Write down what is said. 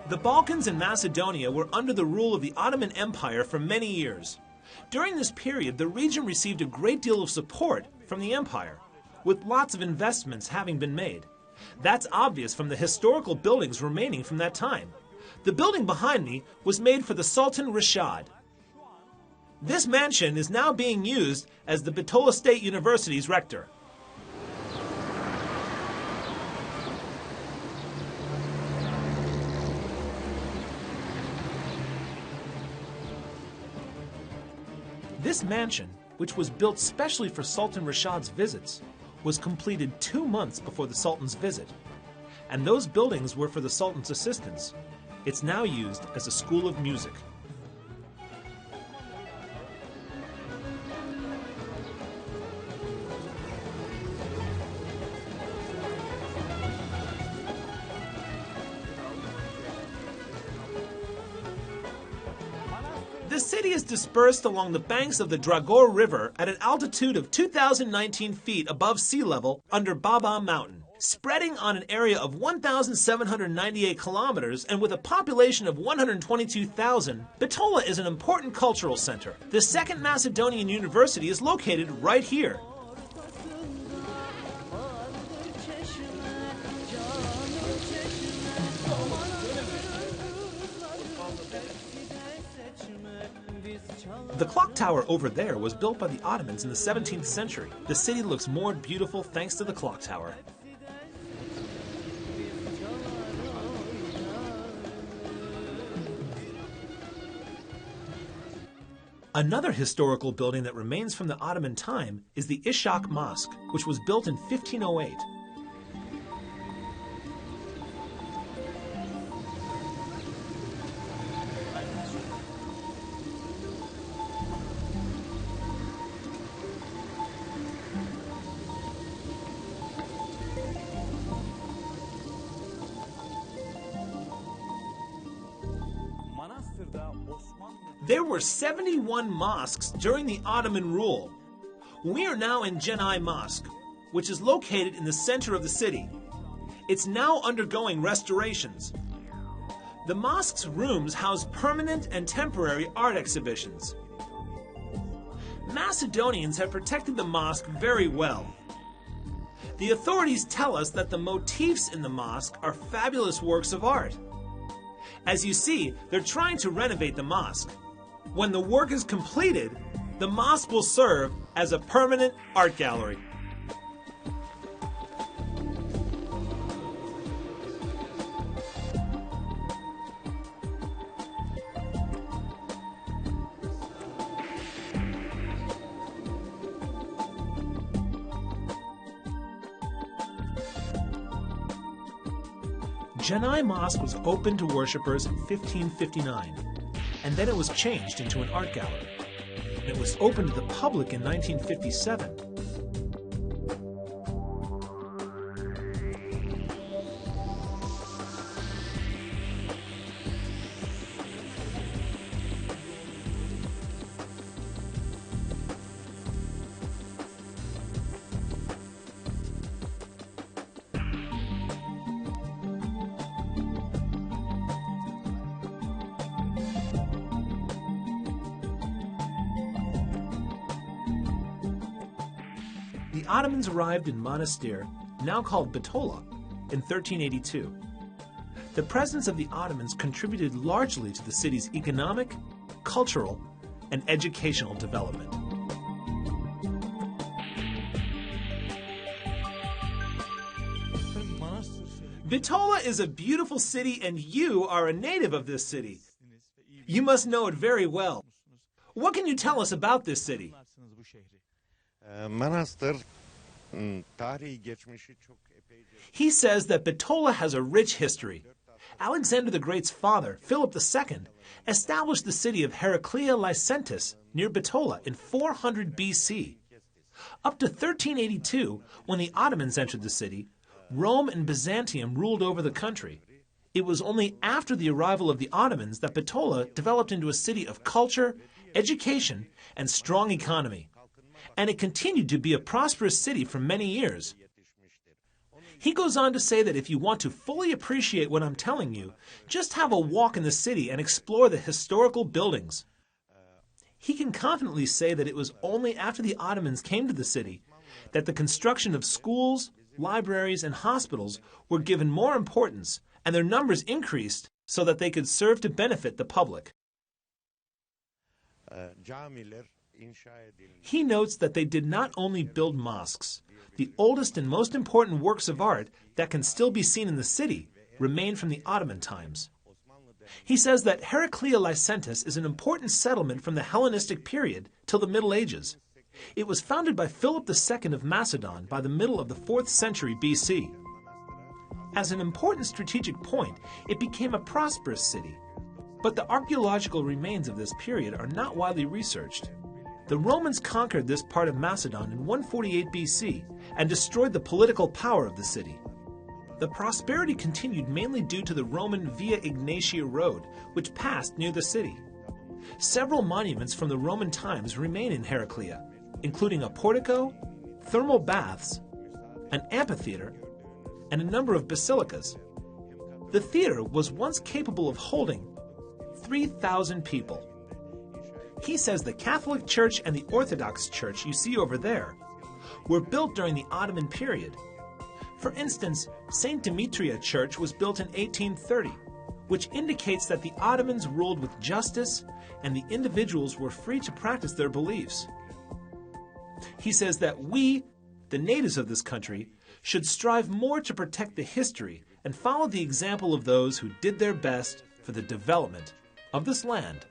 The Balkans and Macedonia were under the rule of the Ottoman Empire for many years. During this period, the region received a great deal of support from the empire, with lots of investments having been made. That's obvious from the historical buildings remaining from that time. The building behind me was made for the Sultan Rashad. This mansion is now being used as the Bitola State University's rector. This mansion, which was built specially for Sultan Rashad's visits, was completed 2 months before the Sultan's visit. And those buildings were for the Sultan's assistants. It's now used as a school of music. The city is dispersed along the banks of the Dragor River at an altitude of 2,019 feet above sea level under Baba Mountain. Spreading on an area of 1,798 kilometers and with a population of 122,000, Bitola is an important cultural center. The second Macedonian university is located right here. The clock tower over there was built by the Ottomans in the 17th century. The city looks more beautiful thanks to the clock tower. Another historical building that remains from the Ottoman time is the Ishak Mosque, which was built in 1508. There were 71 mosques during the Ottoman rule. We are now in Cenai Mosque, which is located in the center of the city. It's now undergoing restorations. The mosque's rooms house permanent and temporary art exhibitions. Macedonians have protected the mosque very well. The authorities tell us that the motifs in the mosque are fabulous works of art. As you see, they're trying to renovate the mosque. When the work is completed, the mosque will serve as a permanent art gallery. Cenai Mosque was opened to worshippers in 1559, and then it was changed into an art gallery. It was opened to the public in 1957. The Ottomans arrived in Monastir, now called Bitola, in 1382. The presence of the Ottomans contributed largely to the city's economic, cultural, and educational development. Bitola is a beautiful city, and you are a native of this city. You must know it very well. What can you tell us about this city? He says that Bitola has a rich history. Alexander the Great's father, Philip II, established the city of Heraclea Lycentis near Bitola in 400 BC. Up to 1382, when the Ottomans entered the city, Rome and Byzantium ruled over the country. It was only after the arrival of the Ottomans that Bitola developed into a city of culture, education, and strong economy. And it continued to be a prosperous city for many years. He goes on to say that if you want to fully appreciate what I'm telling you, just have a walk in the city and explore the historical buildings. He can confidently say that it was only after the Ottomans came to the city that the construction of schools, libraries, and hospitals were given more importance, and their numbers increased so that they could serve to benefit the public. He notes that they did not only build mosques. The oldest and most important works of art that can still be seen in the city remain from the Ottoman times. He says that Heraclea Lycentis is an important settlement from the Hellenistic period till the Middle Ages. It was founded by Philip II of Macedon by the middle of the 4th century BC. As an important strategic point, it became a prosperous city. But the archaeological remains of this period are not widely researched. The Romans conquered this part of Macedon in 148 BC and destroyed the political power of the city. The prosperity continued mainly due to the Roman Via Egnatia road, which passed near the city. Several monuments from the Roman times remain in Heraclea, including a portico, thermal baths, an amphitheater, and a number of basilicas. The theater was once capable of holding 3,000 people. He says the Catholic Church and the Orthodox Church you see over there were built during the Ottoman period. For instance, St. Demetria Church was built in 1830, which indicates that the Ottomans ruled with justice and the individuals were free to practice their beliefs. He says that we, the natives of this country, should strive more to protect the history and follow the example of those who did their best for the development of this land.